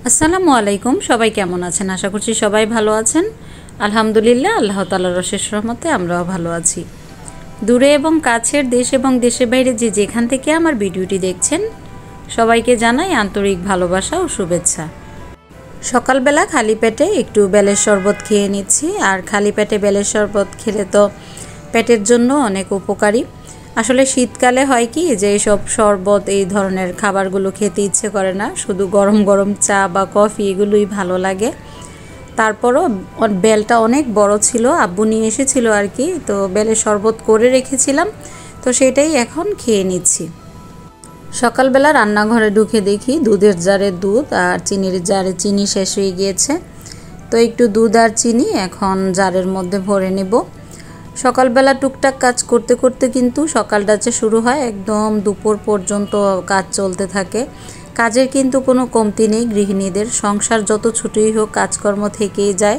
আসসালামু আলাইকুম। সবাই কেমন আছেন? আশা করছি সবাই ভালো আছেন। আলহামদুলিল্লাহ, আল্লাহ তাআলার অশেষ রহমতে আমরাও ভালো আছি। দূরে এবং কাছের, দেশ এবং দেশের বাইরে যে যেখান থেকে আমার ভিডিওটি দেখছেন, সবাইকে জানাই আন্তরিক ভালোবাসা ও শুভেচ্ছা। সকালবেলা খালি পেটে একটু বেলের শরবত খেয়ে নিচ্ছি। আর খালি পেটে বেলের শরবত খেলে তো পেটের জন্য অনেক উপকারী। আসলে শীতকালে হয় কি যে এইসব শরবত এই ধরনের খাবারগুলো খেতে ইচ্ছে করে না, শুধু গরম গরম চা বা কফি এগুলোই ভালো লাগে। তারপরও বেলটা অনেক বড় ছিল, আব্বু নিয়ে এসেছিল আর কি, তো বেলের শরবত করে রেখেছিলাম, তো সেটাই এখন খেয়ে নিচ্ছি। সকালবেলা রান্নাঘরে ঢুকে দেখি দুধের জারে দুধ আর চিনির জারে চিনি শেষ হয়ে গিয়েছে, তো একটু দুধ আর চিনি এখন জারের মধ্যে ভরে নেব। সকালবেলা টুকটাক কাজ করতে করতে কিন্তু সকালটা যে শুরু হয় একদম দুপুর পর্যন্ত কাজ চলতে থাকে। কাজের কিন্তু কোনো কমতি নেই গৃহিণীদের, সংসার যত ছোটই হোক কাজকর্ম থেকেই যায়।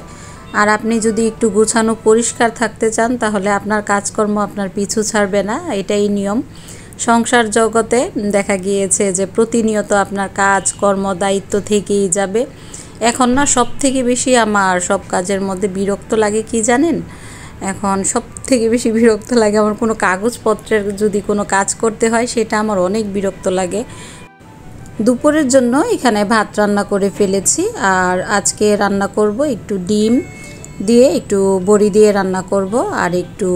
আর আপনি যদি একটু গুছানো পরিষ্কার থাকতে চান তাহলে আপনার কাজকর্ম আপনার পিছু ছাড়বে না, এটাই নিয়ম। সংসার জগতে দেখা গিয়েছে যে প্রতিনিয়ত আপনার কাজ কর্ম দায়িত্ব থেকেই যাবে। এখন না সব থেকে বেশি আমার সব কাজের মধ্যে বিরক্ত লাগে কি জানেন? এখন সব থেকে বেশি বিরক্ত লাগে আমার কোনো কাগজপত্রের যদি কোনো কাজ করতে হয়, সেটা আমার অনেক বিরক্ত লাগে। দুপুরের জন্য এখানে ভাত রান্না করে ফেলেছি, আর আজকে রান্না করব একটু ডিম দিয়ে, একটু বড়ি দিয়ে রান্না করব, আর একটু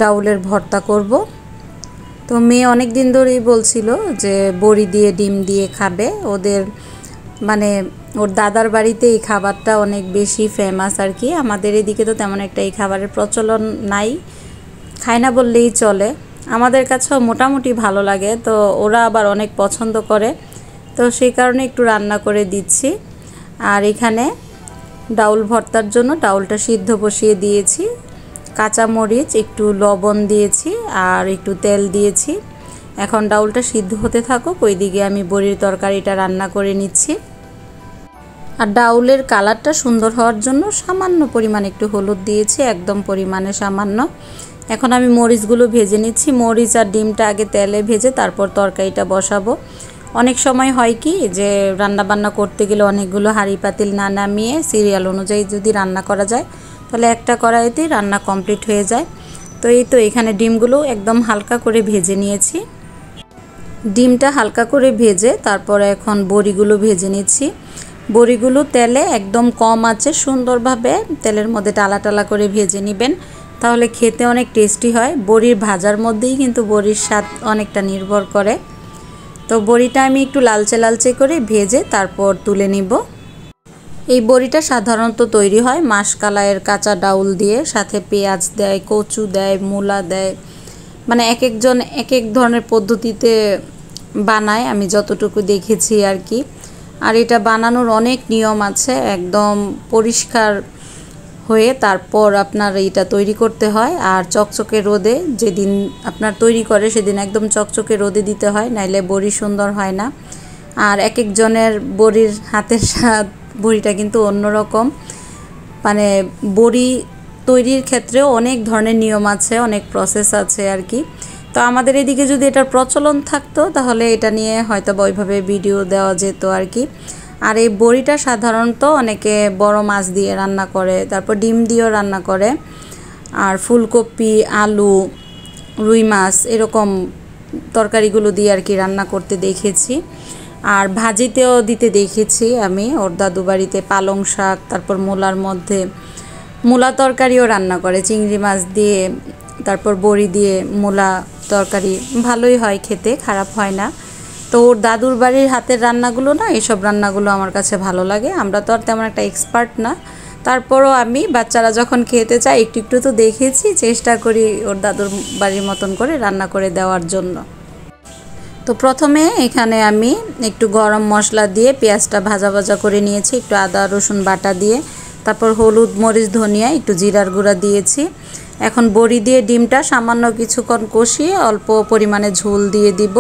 ডাউলের ভর্তা করব। তো মেয়ে অনেক দিন ধরেই বলছিল যে বড়ি দিয়ে ডিম দিয়ে খাবে, ওদের মানে ওর দাদার বাড়িতে এই খাবারটা অনেক বেশি ফেমাস আর কি। আমাদের এদিকে তো তেমন একটা এই খাবারের প্রচলন নাই, খায় না বললেই চলে। আমাদের কাছেও মোটামুটি ভালো লাগে, তো ওরা আবার অনেক পছন্দ করে, তো সেই কারণে একটু রান্না করে দিচ্ছি। আর এখানে ডাউল ভর্তার জন্য ডাউলটা সিদ্ধ বসিয়ে দিয়েছি, কাঁচা মরিচ একটু লবণ দিয়েছি আর একটু তেল দিয়েছি। এখন ডাউলটা সিদ্ধ হতে থাকুক, ওইদিকে আমি বড়ির তরকারিটা রান্না করে নিচ্ছি। আর ডাউলের কালারটা সুন্দর হওয়ার জন্য সামান্য পরিমাণ একটু হলুদ দিয়েছি, একদম পরিমাণে সামান্য। এখন আমি মরিচগুলো ভেজে নিচ্ছি, মরিচ আর ডিমটা আগে তেলে ভেজে তারপর তরকারিটা বসাবো। অনেক সময় হয় কি যে রান্না বান্না করতে গেলে অনেকগুলো হাঁড়ি পাতিল না নামিয়ে সিরিয়াল অনুযায়ী যদি রান্না করা যায় তাহলে একটা কড়াইতেই রান্না কমপ্লিট হয়ে যায়। তো এই তো এখানে ডিমগুলো একদম হালকা করে ভেজে নিয়েছি। ডিমটা হালকা করে ভেজে তারপরে এখন বড়িগুলো ভেজে নিচ্ছি। বড়িগুলো তেলে একদম কম আঁচে সুন্দরভাবে তেলের মধ্যে টালা টালা করে ভেজে নেবেন, তাহলে খেতে অনেক টেস্টি হয়। বড়ির ভাজার মধ্যেই কিন্তু বড়ির স্বাদ অনেকটা নির্ভর করে। তো বড়িটা আমি একটু লালচে লালচে করে ভেজে তারপর তুলে নিব। এই বড়িটা সাধারণত তৈরি হয় মাসকলাইয়ের কাঁচা ডাউল দিয়ে, সাথে পেঁয়াজ দেয়, কচু দেয়, মূলা দেয়, মানে এক একজন এক এক ধরনের পদ্ধতিতে বানায়, আমি যতটুকু দেখেছি আর কি। আর এটা বানানোর অনেক নিয়ম আছে, একদম পরিষ্কার হয়ে তারপর আপনার এটা তৈরি করতে হয়। আর চকচকে রোদে যেদিন আপনার তৈরি করে সেদিন একদম চকচকে রোদে দিতে হয়, নাইলে বড়ি সুন্দর হয় না। আর এক একজনের বড়ির হাতের স্বাদ, বড়িটা কিন্তু অন্যরকম, মানে বড়ি তৈরির ক্ষেত্রেও অনেক ধরনের নিয়ম আছে, অনেক প্রসেস আছে আর কি। তো আমাদের এদিকে যদি এটার প্রচলন থাকতো তাহলে এটা নিয়ে হয়তো ওইভাবে ভিডিও দেওয়া যেত আর কি। আর এই বড়িটা সাধারণত অনেকে বড় মাছ দিয়ে রান্না করে, তারপর ডিম দিয়েও রান্না করে, আর ফুলকপি, আলু, রুই মাছ এরকম তরকারিগুলো দিয়ে আর কি রান্না করতে দেখেছি। আর ভাজিতেও দিতে দেখেছি আমি, ওর দাদু বাড়িতে পালং শাক, তারপর মূলার মধ্যে মূলা তরকারিও রান্না করে চিংড়ি মাছ দিয়ে, তারপর বড়ি দিয়ে মূলা তরকারি ভালোই হয় খেতে, খারাপ হয় না। তো ওর দাদুর বাড়ির হাতের রান্নাগুলো না, এসব রান্নাগুলো আমার কাছে ভালো লাগে। আমরা তো আর তেমন একটা এক্সপার্ট না, তারপরও আমি বাচ্চারা যখন খেতে চাই একটু একটু তো দেখেছি, চেষ্টা করি ওর দাদুর বাড়ির মতন করে রান্না করে দেওয়ার জন্য। তো প্রথমে এখানে আমি একটু গরম মশলা দিয়ে পেঁয়াজটা ভাজা ভাজা করে নিয়েছি, একটু আদা রসুন বাটা দিয়ে, তারপর হলুদ মরিচ ধনিয়া একটু জিরার গুঁড়া দিয়েছি। এখন বড়ি দিয়ে ডিমটা সামান্য কিছুক্ষণ কষিয়ে অল্প পরিমাণে ঝোল দিয়ে দিব।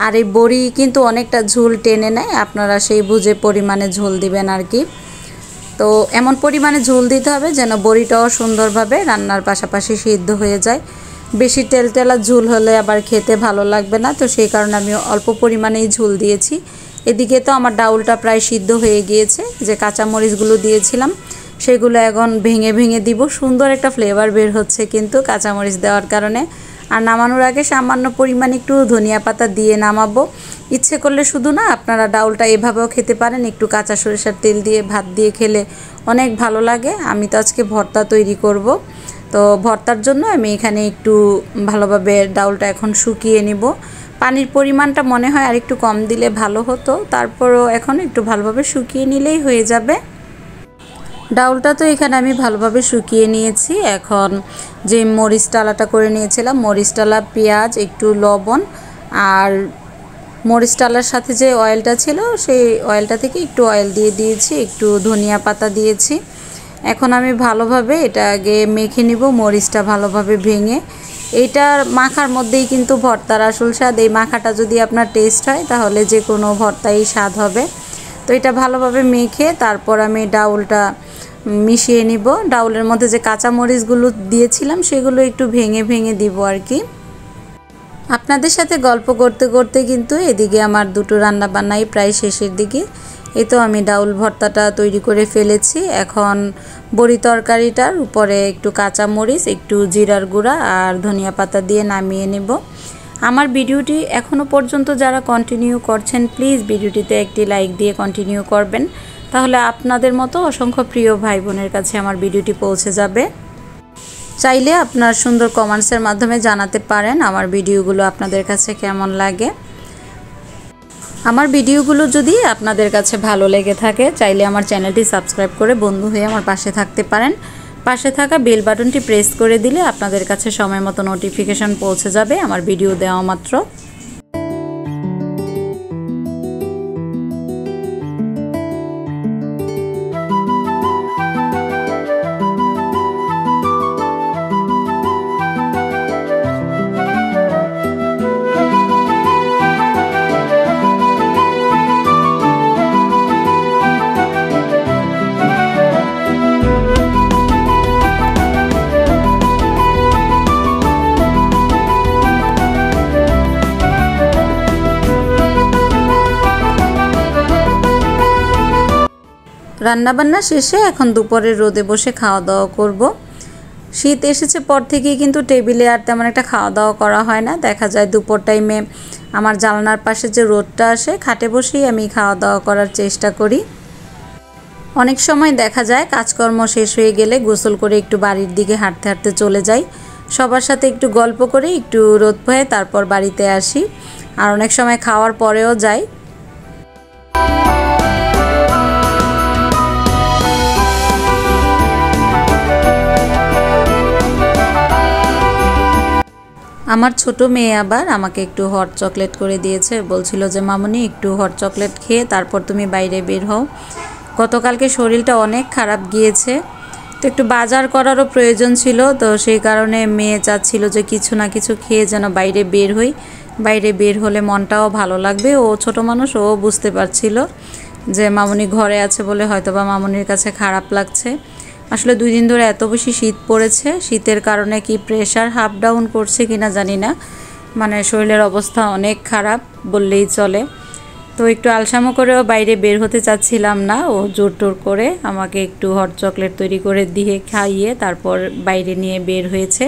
আর এই বড়ি কিন্তু অনেকটা ঝোল টেনে নেয়, আপনারা সেই বুঝে পরিমাণে ঝোল দিবেন আর কি। তো এমন পরিমাণে ঝোল দিতে হবে যেন বড়িটাও সুন্দরভাবে রান্নার পাশাপাশি সিদ্ধ হয়ে যায়। বেশি তেলতেলা ঝোল হলে আবার খেতে ভালো লাগবে না, তো সেই কারণে আমি অল্প পরিমাণেই ঝোল দিয়েছি। এদিকে তো আমার ডাউলটা প্রায় সিদ্ধ হয়ে গিয়েছে, যে কাঁচামরিচগুলো দিয়েছিলাম সেগুলো এখন ভেঙে ভেঙে দিব। সুন্দর একটা ফ্লেভার বের হচ্ছে কিন্তু কাঁচামরিচ দেওয়ার কারণে। আর নামানোর আগে সামান্য পরিমাণ একটু ধনিয়া পাতা দিয়ে নামাবো। ইচ্ছে করলে শুধু না, আপনারা ডাউলটা এভাবেও খেতে পারেন, একটু কাঁচা সরিষার তেল দিয়ে ভাত দিয়ে খেলে অনেক ভালো লাগে। আমি তো আজকে ভর্তা তৈরি করব, তো ভর্তার জন্য আমি এখানে একটু ভালোভাবে ডাউলটা এখন শুকিয়ে নিব। পানির পরিমাণটা মনে হয় আর একটু কম দিলে ভালো হতো, তারপরও এখন একটু ভালোভাবে শুকিয়ে নিলেই হয়ে যাবে। ডাউলটা তো এখানে আমি ভালোভাবে শুকিয়ে নিয়েছি। এখন যে মরিচ ডালাটা করে নিয়েছিলাম, মরিচ ডালা, পেঁয়াজ, একটু লবণ আর মরিচ ডালার সাথে যে অয়েলটা ছিল সেই অয়েলটা থেকে একটু অয়েল দিয়ে দিয়েছি, একটু ধনিয়া পাতা দিয়েছি। এখন আমি ভালোভাবে এটা আগে মেখে নিব, মরিচটা ভালোভাবে ভেঙে। এইটার মাখার মধ্যেই কিন্তু ভর্তার আসল স্বাদ। এই মাখাটা যদি আপনার টেস্ট হয় তাহলে যে কোনো ভর্তাই স্বাদ হবে। তো এটা ভালোভাবে মেখে তারপর আমি ডাউলটা মিশিয়ে নিব। ডাউলের মধ্যে যে কাঁচা মরিচগুলো দিয়েছিলাম সেগুলো একটু ভেঙে ভেঙে দিব আর কি। আপনাদের সাথে গল্প করতে করতে কিন্তু এদিকে আমার দুটো রান্না বান্নাই প্রায় শেষের দিকে। এই তো আমি ডাউল ভর্তাটা তৈরি করে ফেলেছি। এখন বড়ি তরকারিটার উপরে একটু কাঁচা মরিচ, একটু জিরার গুঁড়া আর ধনিয়া পাতা দিয়ে নামিয়ে নেব। আমার ভিডিওটি এখনও পর্যন্ত যারা কন্টিনিউ করছেন, প্লিজ ভিডিওটিতে একটি লাইক দিয়ে কন্টিনিউ করবেন, তাহলে আপনাদের মতো অসংখ্য প্রিয় ভাই বোনের কাছে আমার ভিডিওটি পৌঁছে যাবে। চাইলে আপনার সুন্দর কমেন্টসের মাধ্যমে জানাতে পারেন আমার ভিডিওগুলো আপনাদের কাছে কেমন লাগে। আমার ভিডিওগুলো যদি আপনাদের কাছে ভালো লেগে থাকে, চাইলে আমার চ্যানেলটি সাবস্ক্রাইব করে বন্ধু হয়ে আমার পাশে থাকতে পারেন। পাশে থাকা বেল বাটনটি প্রেস করে দিলে আপনাদের কাছে সময় মতো নোটিফিকেশন পৌঁছে যাবে আমার ভিডিও দেওয়া মাত্র। রান্নাবান্না শেষে এখন দুপুরের রোদে বসে খাওয়া দাওয়া করব। শীত এসেছে পর থেকেই কিন্তু টেবিলে আর তেমন একটা খাওয়া দাওয়া করা হয় না। দেখা যায় দুপুর টাইমে আমার জানলার পাশে যে রোদটা আসে, খাটে বসেই আমি খাওয়া দাওয়া করার চেষ্টা করি। অনেক সময় দেখা যায় কাজকর্ম শেষ হয়ে গেলে গোসল করে একটু বাড়ির দিকে হাঁটতে হাঁটতে চলে যাই, সবার সাথে একটু গল্প করে একটু রোদ পোহায় তারপর বাড়িতে আসি। আর অনেক সময় খাওয়ার পরেও যাই। আমার ছোট মেয়ে আবার আমাকে একটু হট চকলেট করে দিয়েছে, বলছিল যে মামুনি একটু হট চকলেট খেয়ে তারপর তুমি বাইরে বের হও। গতকালকে শরীরটা অনেক খারাপ গিয়েছে, তো একটু বাজার করারও প্রয়োজন ছিল, তো সেই কারণে মেয়ে চাচ্ছিল যে কিছু না কিছু খেয়ে যেন বাইরে বের হই। বাইরে বের হলে মনটাও ভালো লাগবে। ও ছোট মানুষ, ও বুঝতে পারছিল যে মামুনি ঘরে আছে বলে হয়তোবা মামুনির কাছে খারাপ লাগছে। আসলে 2 দিন ধরে এত বেশি শীত পড়েছে, শীতের কারণে কি প্রেশার হাফ ডাউন করছে কিনা জানি না, মানে শরীরের অবস্থা অনেক খারাপ বললেই চলে। তো একটু আলসামো করেও বাইরে বের হতে চাচ্ছিলাম না, ও জোর টোর করে আমাকে একটু হট চকলেট তৈরি করে দিয়ে খাইয়ে তারপর বাইরে নিয়ে বের হয়েছে।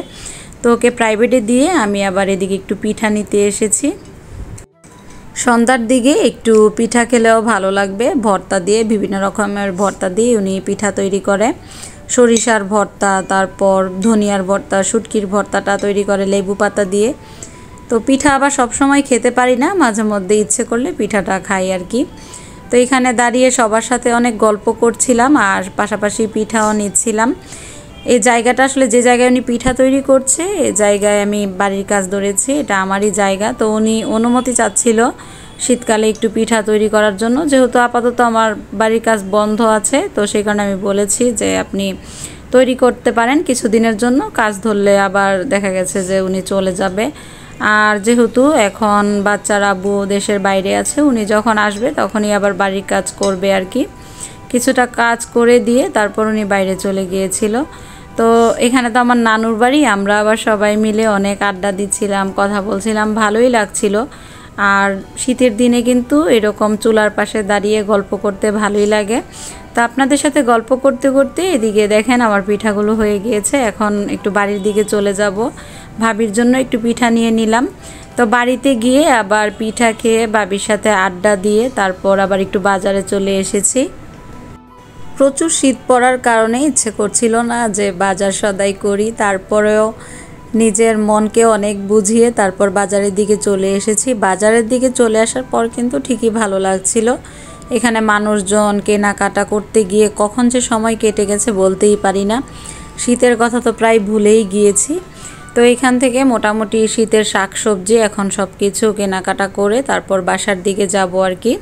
তো ওকে প্রাইভেটে দিয়ে আমি আবার এদিকে একটু পিঠা নিতে এসেছি। সন্ধ্যার দিকে একটু পিঠা খেলেও ভালো লাগবে, ভর্তা দিয়ে, বিভিন্ন রকমের ভর্তা দিয়ে উনি পিঠা তৈরি করে। সরিষার ভর্তা, তারপর ধনিয়ার ভর্তা, শুটকির ভর্তাটা তৈরি করে লেবু পাতা দিয়ে। তো পিঠা আবার সবসময় খেতে পারি না, মাঝে মধ্যে ইচ্ছে করলে পিঠাটা খাই আর কি। তো এখানে দাঁড়িয়ে সবার সাথে অনেক গল্প করছিলাম আর পাশাপাশি পিঠাও নিচ্ছিলাম। এই জায়গাটা আসলে যে জায়গায় উনি পিঠা তৈরি করছে, এই জায়গায় আমি বাড়ির কাজ ধরেছি, এটা আমারই জায়গা। তো উনি অনুমতি চাচ্ছিল শীতকালে একটু পিঠা তৈরি করার জন্য, যেহেতু আপাতত আমার বাড়ির কাজ বন্ধ আছে, তো সেই কারণে আমি বলেছি যে আপনি তৈরি করতে পারেন কিছুদিনের জন্য, কাজ ধরলে আবার দেখা গেছে যে উনি চলে যাবে। আর যেহেতু এখন বাচ্চার আব্বু দেশের বাইরে আছে, উনি যখন আসবে তখনই আবার বাড়ির কাজ করবে আর কি। কিছুটা কাজ করে দিয়ে তারপর উনি বাইরে চলে গিয়েছিল। তো এখানে তো আমার নানুর বাড়ি, আমরা আবার সবাই মিলে অনেক আড্ডা দিচ্ছিলাম, কথা বলছিলাম, ভালোই লাগছিল। আর শীতের দিনে কিন্তু এরকম চুলার পাশে দাঁড়িয়ে গল্প করতে ভালোই লাগে। তো আপনাদের সাথে গল্প করতে করতে এদিকে দেখেন আমার পিঠাগুলো হয়ে গিয়েছে। এখন একটু বাড়ির দিকে চলে যাব, ভাবির জন্য একটু পিঠা নিয়ে নিলাম। তো বাড়িতে গিয়ে আবার পিঠা খেয়ে ভাবির সাথে আড্ডা দিয়ে তারপর আবার একটু বাজারে চলে এসেছি। প্রচুর শীত পড়ার কারণে ইচ্ছে করছিল না যে বাজার সদাই করি, তারপরেও নিজের মনকে অনেক বুঝিয়ে তারপর বাজারের দিকে চলে এসেছি। বাজারের দিকে চলে আসার পর কিন্তু ঠিকই ভালো লাগছিল। এখানে মানুষজন কেনাকাটা করতে গিয়ে কখন যে সময় কেটে গেছে বলতেই পারি না। শীতের কথা তো প্রায় ভুলেই গিয়েছি। তো এখান থেকে মোটামুটি শীতের শাকসবজি এখন সব কিছু কেনাকাটা করে তারপর বাসার দিকে যাব আর কি।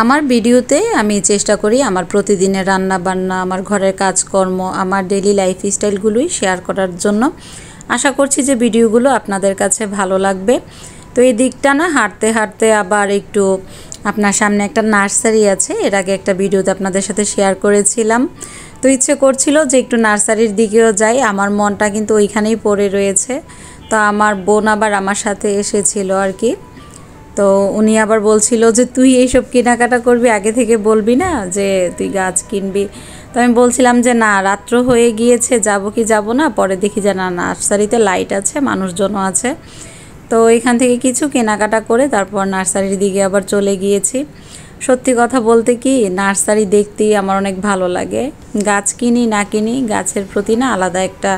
আমার ভিডিওতে আমি চেষ্টা করি আমার প্রতিদিনের রান্না বান্না, আমার ঘরের কাজকর্ম, আমার ডেইলি লাইফস্টাইলগুলোই শেয়ার করার জন্য। আশা করছি যে ভিডিওগুলো আপনাদের কাছে ভালো লাগবে। তো এই দিকটা না হাঁটতে হাঁটতে আবার একটু আপনার সামনে একটা নার্সারি আছে, এর আগে একটা ভিডিওতে আপনাদের সাথে শেয়ার করেছিলাম। তো ইচ্ছে করছিল যে একটু নার্সারির দিকেও যাই, আমার মনটা কিন্তু ওইখানেই পড়ে রয়েছে। তো আমার বোন আবার আমার সাথে এসেছিল আর কি। তো উনি আবার বলছিল যে তুই এইসব কেনাকাটা করবি, আগে থেকে বলবি না যে তুই গাছ কিনবি। তো আমি বলছিলাম যে না, রাত্র হয়ে গিয়েছে, যাব কি যাব না, পরে দেখি যে না, নার্সারিতে লাইট আছে, মানুষজনও আছে। তো এখান থেকে কিছু কেনাকাটা করে তারপর নার্সারির দিকে আবার চলে গিয়েছি। সত্যি কথা বলতে কি, নার্সারি দেখতেই আমার অনেক ভালো লাগে। গাছ কিনি না কিনি, গাছের প্রতি না আলাদা একটা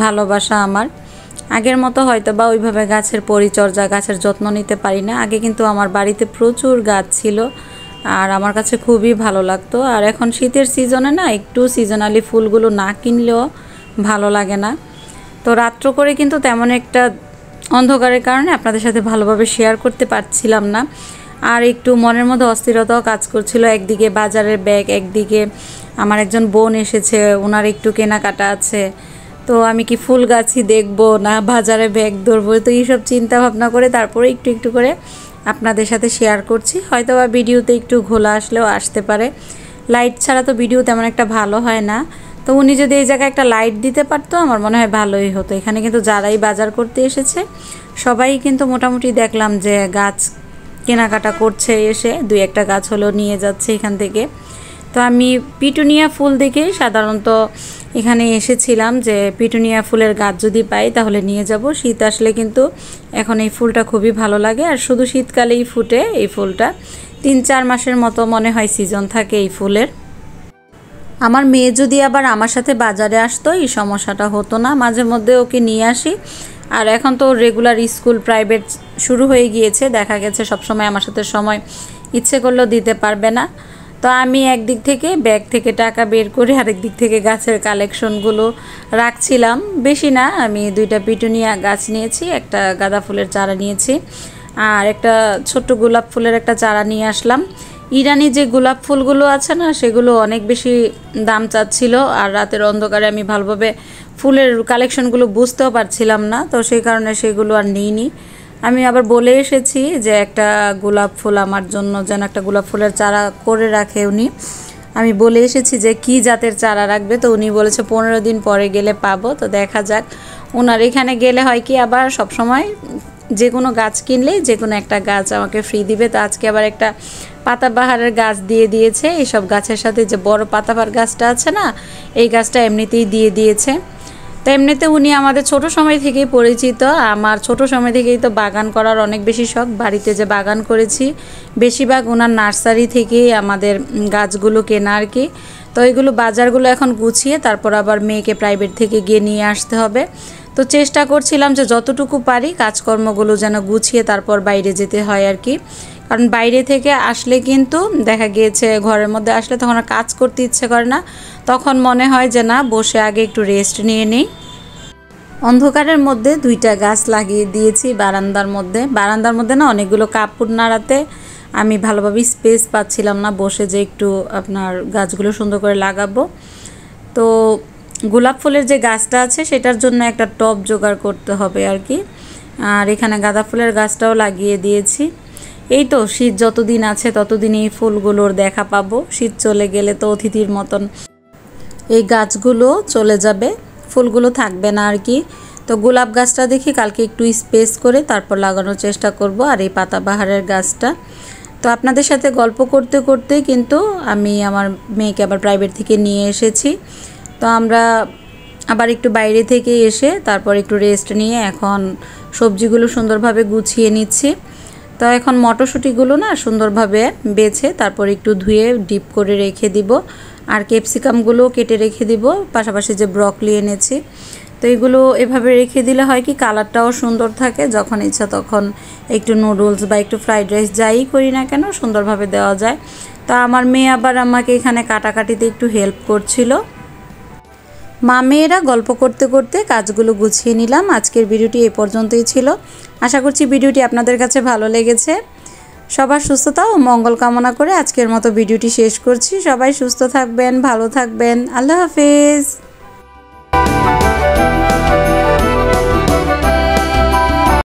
ভালোবাসা আমার। আগের মতো হয়তো বা ওইভাবে গাছের পরিচর্যা, গাছের যত্ন নিতে পারি না। আগে কিন্তু আমার বাড়িতে প্রচুর গাছ ছিল আর আমার কাছে খুবই ভালো লাগতো। আর এখন শীতের সিজনে না একটু সিজনালি ফুলগুলো না কিনলেও ভালো লাগে না। তো রাত্র করে কিন্তু তেমন একটা অন্ধকারের কারণে আপনাদের সাথে ভালোভাবে শেয়ার করতে পারছিলাম না। আর একটু মনের মধ্যে অস্থিরতাও কাজ করছিল। একদিকে বাজারের ব্যাগ, একদিকে আমার একজন বোন এসেছে, ওনার একটু কেনাকাটা আছে। তো আমি কি ফুল গাছই দেখবো না বাজারে ব্যাগ ধরবো, তো এইসব চিন্তা ভাবনা করে তারপরে একটু একটু করে আপনাদের সাথে শেয়ার করছি। হয়তো বা ভিডিওতে একটু ঘোলা আসলেও আসতে পারে, লাইট ছাড়া তো ভিডিও তেমন একটা ভালো হয় না। তো উনি যদি এই জায়গায় একটা লাইট দিতে পারতো আমার মনে হয় ভালোই হতো। এখানে কিন্তু যারাই বাজার করতে এসেছে সবাই কিন্তু মোটামুটি দেখলাম যে গাছ কেনাকাটা করছে, এসে দুই একটা গাছ হলেও নিয়ে যাচ্ছে এখান থেকে। তো আমি পিটুনিয়া ফুল দেখে সাধারণত এখানে এসেছিলাম যে পিটুনিয়া ফুলের গাছ যদি পাই তাহলে নিয়ে যাব। শীত আসলে কিন্তু এখন এই ফুলটা খুবই ভালো লাগে, আর শুধু শীতকালেই ফুটে এই ফুলটা। 3-4 মাসের মতো মনে হয় সিজন থাকে এই ফুলের। আমার মেয়ে যদি আবার আমার সাথে বাজারে আসতো এই সমস্যাটা হতো না, মাঝে মধ্যে ওকে নিয়ে আসি। আর এখন তো রেগুলার স্কুল প্রাইভেট শুরু হয়ে গিয়েছে, দেখা গেছে সবসময় আমার সাথে সময় ইচ্ছে করলেও দিতে পারবে না। তো আমি একদিক থেকে ব্যাগ থেকে টাকা বের করে আরেক দিক থেকে গাছের কালেকশনগুলো রাখছিলাম। বেশি না, আমি 2টা পিটুনিয়া গাছ নিয়েছি, একটা গাঁদা ফুলের চারা নিয়েছি, আর একটা ছোট্ট গোলাপ ফুলের একটা চারা নিয়ে আসলাম। ইরানি যে গোলাপ ফুলগুলো আছে না, সেগুলো অনেক বেশি দাম চাচ্ছিল, আর রাতের অন্ধকারে আমি ভালোভাবে ফুলের কালেকশনগুলো বুঝতেও পারছিলাম না, তো সেই কারণে সেগুলো আর নিইনি। আমি আবার বলে এসেছি যে একটা গোলাপ ফুল আমার জন্য যেন একটা গোলাপ ফুলের চারা করে রাখে উনি। আমি বলে এসেছি যে কি জাতের চারা রাখবে, তো উনি বলেছে 15 দিন পরে গেলে পাবো। তো দেখা যাক, ওনার এখানে গেলে হয় কি আবার সবসময় যে কোনো গাছ কিনলেই যে কোনো একটা গাছ আমাকে ফ্রি দিবে। তো আজকে আবার একটা পাতাবাহারের গাছ দিয়ে দিয়েছে। এইসব গাছের সাথে যে বড় পাতাবাহার গাছটা আছে না, এই গাছটা এমনিতেই দিয়ে দিয়েছে। তো এমনিতে উনি আমাদের ছোট সময় থেকেই পরিচিত। আমার ছোট সময় থেকেই তো বাগান করার অনেক বেশি শখ। বাড়িতে যে বাগান করেছি বেশিরভাগ ওনার নার্সারি থেকেই আমাদের গাছগুলো কেনা আর কি। তো এইগুলো বাজারগুলো এখন গুছিয়ে তারপর আবার মেয়েকে প্রাইভেট থেকে গিয়ে নিয়ে আসতে হবে। তো চেষ্টা করছিলাম যে যতটুকু পারি কাজকর্মগুলো যেন গুছিয়ে তারপর বাইরে যেতে হয় আর কি। কারণ বাইরে থেকে আসলে কিন্তু দেখা গিয়েছে ঘরের মধ্যে আসলে তখন আর কাজ করতে ইচ্ছে করে না, তখন মনে হয় যে না, বসে আগে একটু রেস্ট নিয়ে নিই। অন্ধকারের মধ্যে 2টা গাছ লাগিয়ে দিয়েছি বারান্দার মধ্যে। বারান্দার মধ্যে না অনেকগুলো কাপড় নাড়াতে আমি ভালোভাবে স্পেস পাচ্ছিলাম না বসে যে একটু আপনার গাছগুলো সুন্দর করে লাগাবো। তো গোলাপ ফুলের যে গাছটা আছে সেটার জন্য একটা টব জোগাড় করতে হবে আর কি। আর এখানে গাঁদা ফুলের গাছটাও লাগিয়ে দিয়েছি। এই তো শীত যতদিন আছে ততদিন এই ফুলগুলোর দেখা পাবো। শীত চলে গেলে তো অতিথির মতন এই গাছগুলো চলে যাবে, ফুলগুলো থাকবে না আর কি। তো গোলাপ গাছটা দেখি কালকে একটু স্পেস করে তারপর লাগানোর চেষ্টা করব, আর এই পাতাবাহারের গাছটা। তো আপনাদের সাথে গল্প করতে করতে কিন্তু আমি আমার মেয়েকে আবার প্রাইভেট থেকে নিয়ে এসেছি। তো আমরা আবার একটু বাইরে থেকে এসে তারপর একটু রেস্ট নিয়ে এখন সবজিগুলো সুন্দরভাবে গুছিয়ে নিচ্ছি। তো এখন মটরশুঁটিগুলো না সুন্দরভাবে বেছে তারপর একটু ধুয়ে ডিপ করে রেখে দিব, আর ক্যাপসিকামগুলো কেটে রেখে দিব, পাশাপাশি যে ব্রকলি এনেছি। তো এগুলো এভাবে রেখে দিলে হয় কি কালারটাও সুন্দর থাকে, যখন ইচ্ছা তখন একটু নুডলস বা একটু ফ্রাইড রাইস যাই করি না কেন সুন্দরভাবে দেওয়া যায়। তো আমার মেয়ে আবার আমাকে এখানে কাটাকাটিতে একটু হেল্প করছিল। মা মেয়েরা গল্প করতে করতে কাজগুলো গুছিয়ে নিলাম। আজকের ভিডিওটি এ পর্যন্তই ছিল। আশা করছি ভিডিওটি আপনাদের কাছে ভালো লেগেছে। সবার সুস্থতা ও মঙ্গল কামনা করে আজকের মতো ভিডিওটি শেষ করছি। সবাই সুস্থ থাকবেন, ভালো থাকবেন। আল্লাহ হাফেজ।